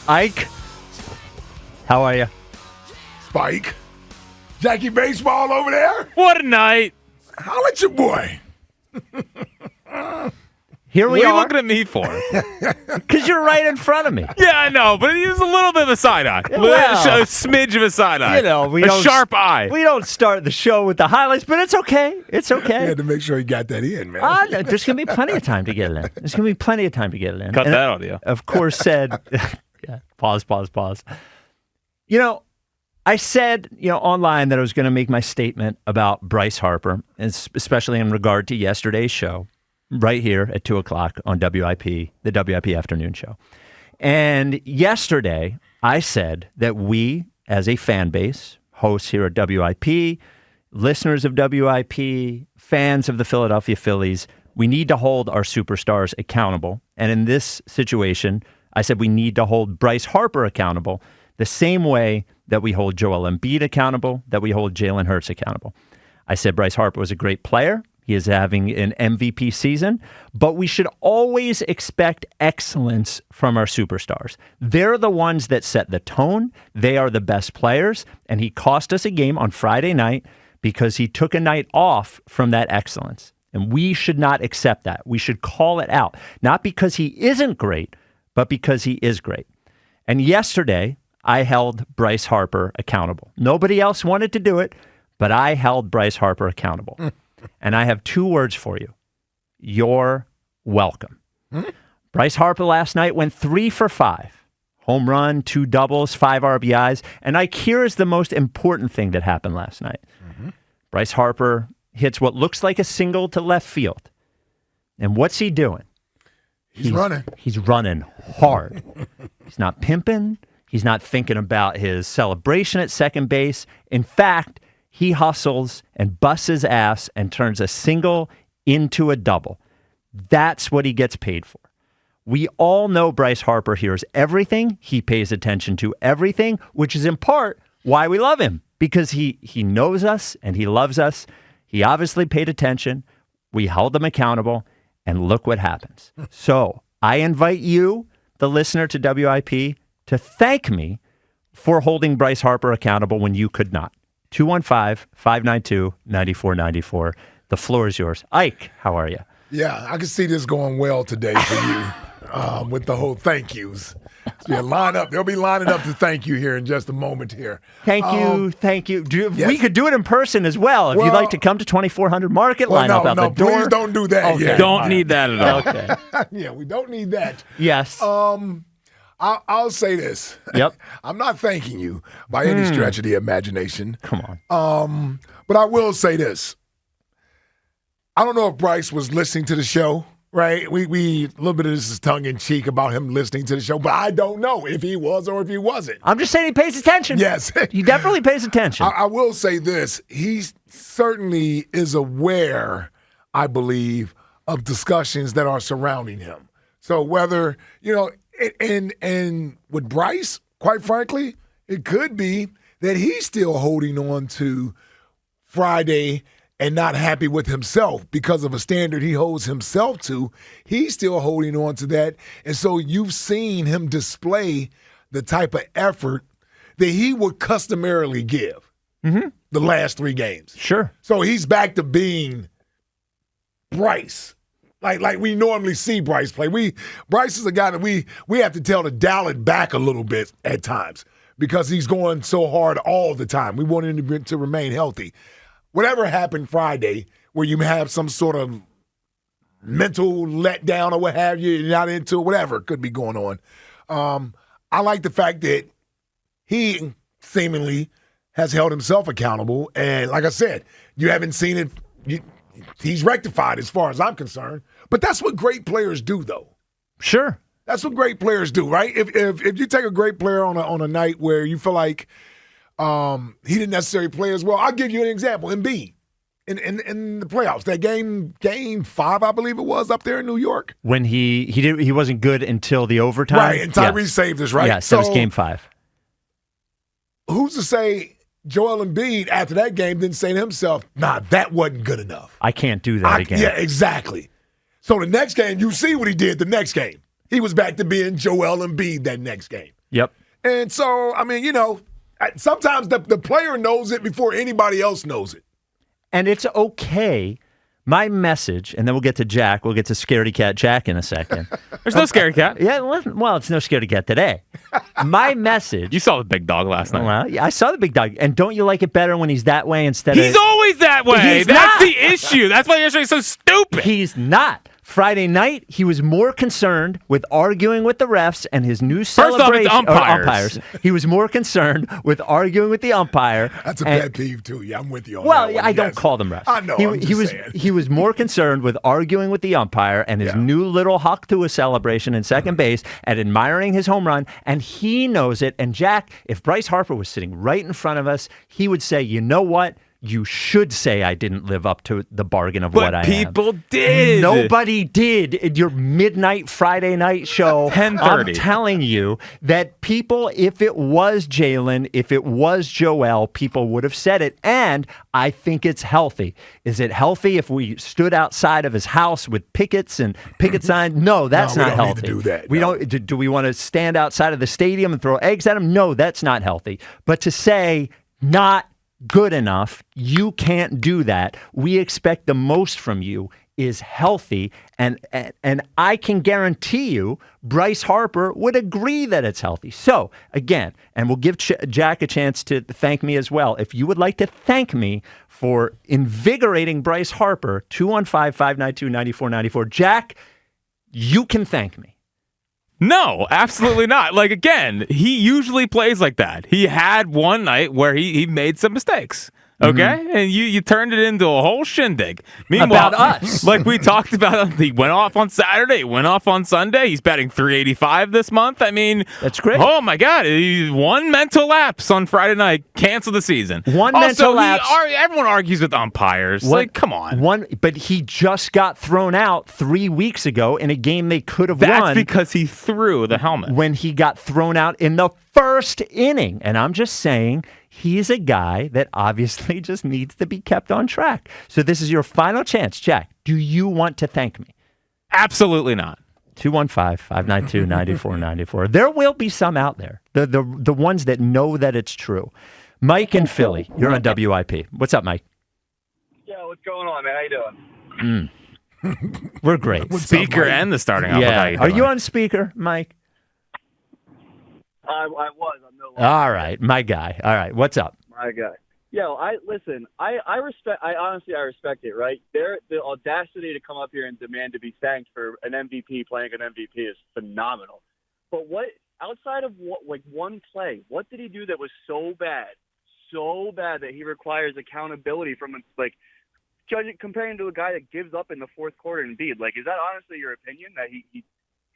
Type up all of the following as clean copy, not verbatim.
Ike, how are you? Spike. Jackie Baseball over there. What a night. Holla at your boy. Here we What are are. you looking at me for? Because you're right in front of me. Yeah, I know, but he was a little bit of a side eye. Well, A smidge of a side eye. You know, a sharp eye. We don't start the show with the highlights, but it's okay. It's okay. You had to make sure he got that in, man. There's going to be plenty of time to get it in. There's going to be plenty of time to get it in. Cut And that audio. Of course, said, yeah, pause. You know, I said, online that I was going to make my statement about Bryce Harper, especially in regard to yesterday's show, right here at 2 o'clock on WIP, the WIP afternoon show. And yesterday, I said that we, as a fan base, hosts here at WIP, listeners of WIP, fans of the Philadelphia Phillies, we need to hold our superstars accountable. And in this situation, I said we need to hold Bryce Harper accountable the same way that we hold Joel Embiid accountable, that we hold Jalen Hurts accountable. I said Bryce Harper was a great player. He is having an MVP season, but we should always expect excellence from our superstars. They're the ones that set the tone. They are the best players, and he cost us a game on Friday night because he took a night off from that excellence. And we should not accept that. We should call it out, not because he isn't great, but because he is great. And yesterday, I held Bryce Harper accountable. Nobody else wanted to do it, but I held Bryce Harper accountable. And I have 2 words for you. You're welcome. Bryce Harper last night went 3 for 5. Home run, 2 doubles, 5 RBIs. And Ike, here is the most important thing that happened last night. Bryce Harper hits what looks like a single to left field. And what's he doing? He's running. He's running hard. He's not pimping. He's not thinking about his celebration at second base. In fact, he hustles and busts his ass and turns a single into a double. That's what he gets paid for. We all know Bryce Harper hears everything. He pays attention to everything, which is in part why we love him, because he knows us and he loves us. He obviously paid attention. We held him accountable, and look what happens. So I invite you, the listener to WIP, to thank me for holding Bryce Harper accountable when you could not. 215-592-9494. The floor is yours. Ike, how are you? Yeah, I can see this going well today for you with the whole thank yous. So yeah, line up. They'll be lining up to thank you here in just a moment here. Thank you. Yes. We could do it in person as well. If you'd like to come to 2400 Market, line up out the door. Please don't do that. Okay. yet. Don't need that at all. Okay. Yeah, we don't need that. Yes. I'll say this. Yep. I'm not thanking you by any stretch of the imagination. Come on. But I will say this. I don't know if Bryce was listening to the show, right? We a little bit of this is tongue-in-cheek about him listening to the show, but I don't know if he was or if he wasn't. I'm just saying he pays attention. Yes. He definitely pays attention. I will say this. He certainly is aware, I believe, of discussions that are surrounding him. So whether, and with Bryce, quite frankly, it could be that he's still holding on to Friday and not happy with himself because of a standard he holds himself to. He's still holding on to that. And so you've seen him display the type of effort that he would customarily give the last 3 games. Sure. So he's back to being Bryce. Like we normally see Bryce play. Bryce is a guy that we have to tell to dial it back a little bit at times because he's going so hard all the time. We want him to remain healthy. Whatever happened Friday where you have some sort of mental letdown or what have you, you're not into it, whatever could be going on. I like the fact that he seemingly has held himself accountable. And like I said, you haven't seen it. He's rectified as far as I'm concerned. But that's what great players do, though. Sure. That's what great players do, right? If you take a great player on a night where you feel like he didn't necessarily play as well, I'll give you an example. Embiid in the playoffs, that game 5, I believe it was, up there in New York. When he wasn't good until the overtime. Right, and Tyrese saved us, right? Yes, that was game 5. Who's to say Joel Embiid, after that game, didn't say to himself, nah, that wasn't good enough. I can't do that again. Yeah, exactly. So the next game, you see what he did the next game. He was back to being Joel Embiid that next game. Yep. And so, I mean, sometimes the player knows it before anybody else knows it. And it's okay. My message, and then we'll get to Jack. We'll get to Scaredy Cat Jack in a second. There's no Scaredy Cat. Yeah, well, it's no Scaredy Cat today. My message. You saw the big dog last night. Well, yeah, I saw the big dog. And don't you like it better when he's that way instead He's of... always that way. That's the issue. That's why yesterday's so stupid. He's not. Friday night, he was more concerned with arguing with the refs and his new celebration. First off, it's umpires. He was more concerned with arguing with the umpire. That's a pet peeve, too. Yeah, I'm with you on that Well, one. I don't call them refs. I know, He was more concerned with arguing with the umpire and his new little Hawk Tua celebration in second base and admiring his home run, and he knows it. And Jack, if Bryce Harper was sitting right in front of us, he would say, you know what? You should say I didn't live up to the bargain of what I am. But people did. Nobody did. In your midnight Friday night show, 10:30. I'm telling you that people, if it was Jalen, if it was Joel, people would have said it. And I think it's healthy. Is it healthy if we stood outside of his house with pickets and picket signs? No, that's not healthy. Need to do that. We don't. Do we want to stand outside of the stadium and throw eggs at him? No, that's not healthy. But to say not good enough, you can't do that. We expect the most from you is healthy, and I can guarantee you Bryce Harper would agree that it's healthy. So, again, and we'll give Jack a chance to thank me as well. If you would like to thank me for invigorating Bryce Harper, 215-592-9494. Jack, you can thank me. No, absolutely not. Like, again, he usually plays like that. He had one night where he made some mistakes. Okay? And you turned it into a whole shindig. Meanwhile, about us. Like we talked about, he went off on Saturday, went off on Sunday. He's batting .385 this month. I mean, that's great. Oh, my God. One mental lapse on Friday night. Cancel the season. Mental lapse. Everyone argues with umpires. Come on. But he just got thrown out 3 weeks ago in a game they could have won. That's because he threw the helmet. When he got thrown out in the first inning. And I'm just saying, he's a guy that obviously just needs to be kept on track. So this is your final chance. Jack, do you want to thank me? Absolutely not. 215-592-9494. There will be some out there, the ones that know that it's true. Mike in Philly, you're on WIP. What's up, Mike? Yeah, what's going on, man? How you doing? We're great. Speaker and the starting outfield. Yeah. Are you on speaker, Mike? I was. I'm no longer. All right, my guy. All right, what's up? My guy. Yo, I respect. I honestly respect it. Right there, the audacity to come up here and demand to be thanked for an MVP playing an MVP is phenomenal. But what outside of one play, what did he do that was so bad that he requires accountability from comparing to a guy that gives up in the fourth quarter and Embiid? Like, is that honestly your opinion that he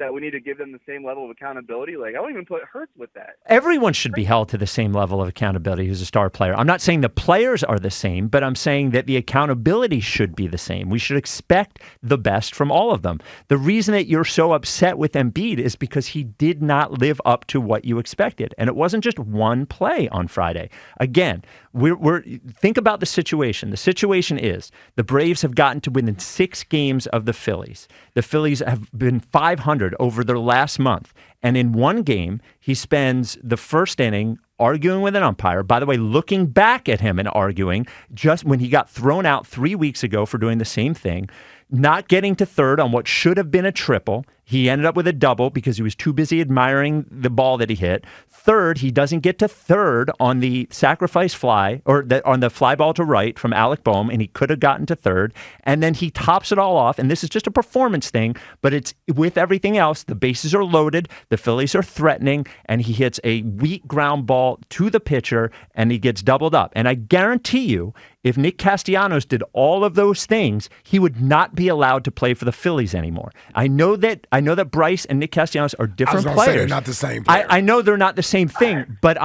that we need to give them the same level of accountability? Like, I don't even put Hurts with that. Everyone should be held to the same level of accountability who's a star player. I'm not saying the players are the same, but I'm saying that the accountability should be the same. We should expect the best from all of them. The reason that you're so upset with Embiid is because he did not live up to what you expected. And it wasn't just one play on Friday. Again, think about the situation. The situation is the Braves have gotten to within 6 games of the Phillies. The Phillies have been 500 over their last month. And in one game, he spends the first inning arguing with an umpire. By the way, looking back at him and arguing, just when he got thrown out 3 weeks ago for doing the same thing, not getting to third on what should have been a triple. He ended up with a double because he was too busy admiring the ball that he hit. Third, he doesn't get to third on the sacrifice fly or on the fly ball to right from Alec Boehm, and he could have gotten to third. And then he tops it all off, and this is just a performance thing, but it's with everything else. The bases are loaded, the Phillies are threatening, and he hits a weak ground ball to the pitcher, and he gets doubled up. And I guarantee you, if Nick Castellanos did all of those things, he would not be allowed to play for the Phillies anymore. I know that Bryce and Nick Castellanos are different players. Say they're not the same player. I know they're not the same thing, but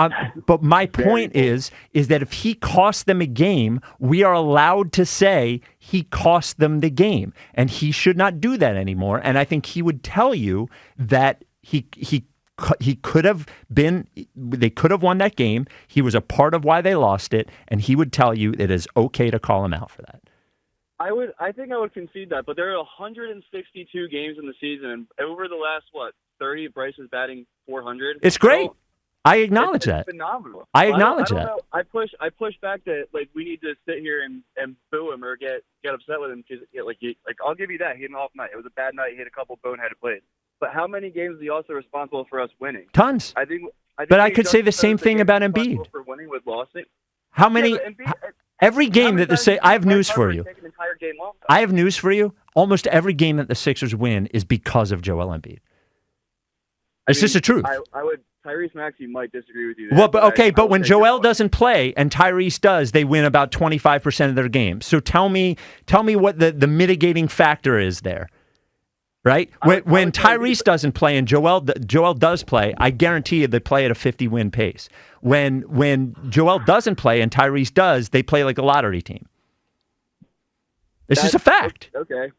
my point is that if he cost them a game, we are allowed to say he cost them the game, and he should not do that anymore. And I think he would tell you that he could have been, they could have won that game. He was a part of why they lost it, and he would tell you it is okay to call him out for that. I think I would concede that, but there are 162 games in the season, and over the last 30, Bryce is batting 400. It's great. I acknowledge that. It's phenomenal. I acknowledge I don't that. know. I push back that we need to sit here and boo him or get upset with him because I'll give you that he had an off night. It was a bad night. He had a couple boneheaded plays. But how many games is he also responsible for us winning? Tons. I think but I could say the same thing about Embiid. For winning with losing. How many? Every game that I have news for you. I have news for you. Almost every game that the Sixers win is because of Joel Embiid. It's just the truth. I would. Tyrese Maxey might disagree with you there. Well, but when Joel doesn't play and Tyrese does, they win about 25% of their games. So tell me what the mitigating factor is there. Right? When Tyrese doesn't play and Joel does play, I guarantee you they play at a 50-win pace. When Joel doesn't play and Tyrese does, they play like a lottery team. It's just a fact. Okay.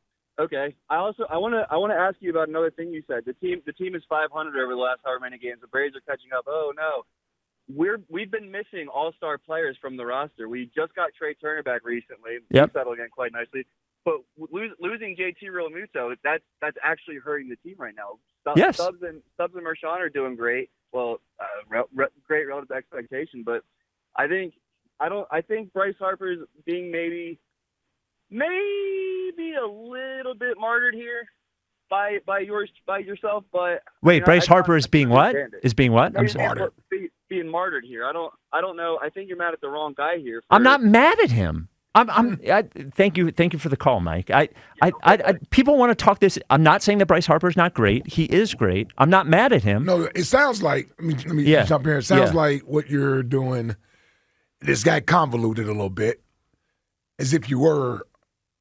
I want to ask you about another thing you said. The team is 500 over the last however many games. The Braves are catching up. Oh no. We've been missing all-star players from the roster. We just got Trey Turner back recently. Yep. He settled in quite nicely. But losing JT Realmuto, that's actually hurting the team right now. Yes. Stubbs and Mershon are doing great. Well, great relative to expectation. But I think Bryce Harper is being maybe a little bit martyred here by yourself. But wait, Bryce Harper is being what? Is being what? I'm sorry. Being martyred here. I don't know. I think you're mad at the wrong guy here. I'm not mad at him. Thank you for the call, Mike. People want to talk this. I'm not saying that Bryce Harper is not great. He is great. I'm not mad at him. No, it sounds like. Let me jump here. It sounds like what you're doing. This guy convoluted a little bit, as if you were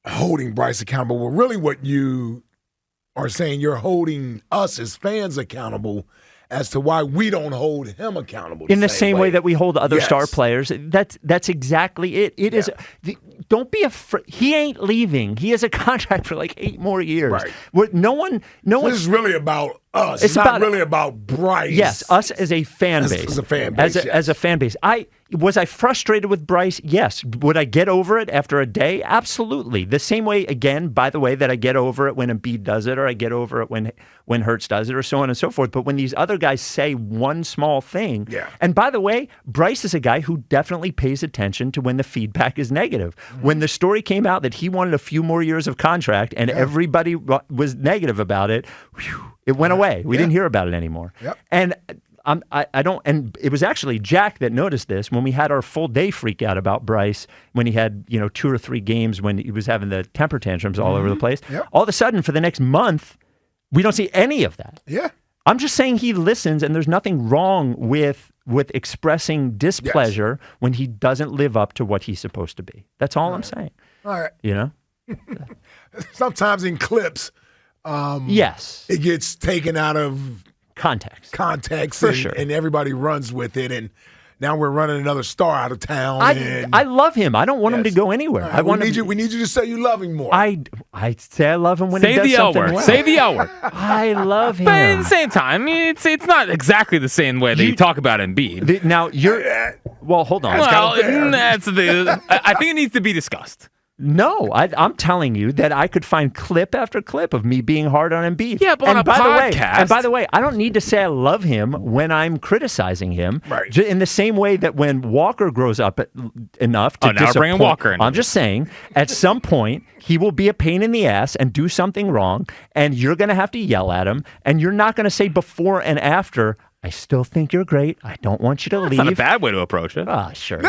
holding Bryce accountable. Well, really, what you are saying, you're holding us as fans accountable as to why we don't hold him accountable. In the same way that we hold other star players. That's exactly it. It is. Don't be afraid. He ain't leaving. He has a contract for like 8 more years. Right. No one. This is really about us. It's not really about Bryce. Yes, us as a fan base. As a fan base. As a fan base. Was I frustrated with Bryce? Yes. Would I get over it after a day? Absolutely. The same way, again, by the way, that I get over it when Embiid does it, or I get over it when Hurts does it, or so on and so forth. But when these other guys say one small thing, and by the way, Bryce is a guy who definitely pays attention to when the feedback is negative. When the story came out that he wanted a few more years of contract and everybody was negative about it, it went away. We didn't hear about it anymore. Yep. And I don't, and it was actually Jack that noticed this when we had our full day freak out about Bryce when he had 2 or 3 games when he was having the temper tantrums all over the place. Yep. All of a sudden, for the next month, we don't see any of that. Yeah. I'm just saying he listens, and there's nothing wrong with expressing displeasure when he doesn't live up to what he's supposed to be. That's all I'm saying. All right. You know? Sometimes in clips, it gets taken out of context for sure. And everybody runs with it, and now we're running another star out of town. I love him. I don't want him to go anywhere. Right, we need you to say you love him more. I say I love him when he does something well. Say the L word. I love him. But at the same time, it's not exactly the same way that you talk about Embiid. Now you're well. Hold on. Well, I think it needs to be discussed. No, I'm telling you that I could find clip after clip of me being hard on Embiid. Yeah, but on a podcast. And by the way, I don't need to say I love him when I'm criticizing him. Right. In the same way that when Walker grows up enough to now we're bringing Walker in. I'm just saying, at some point, he will be a pain in the ass and do something wrong, and you're going to have to yell at him, and you're not going to say before and after, I still think you're great. I don't want you to leave. That's not a bad way to approach it. Ah, sure.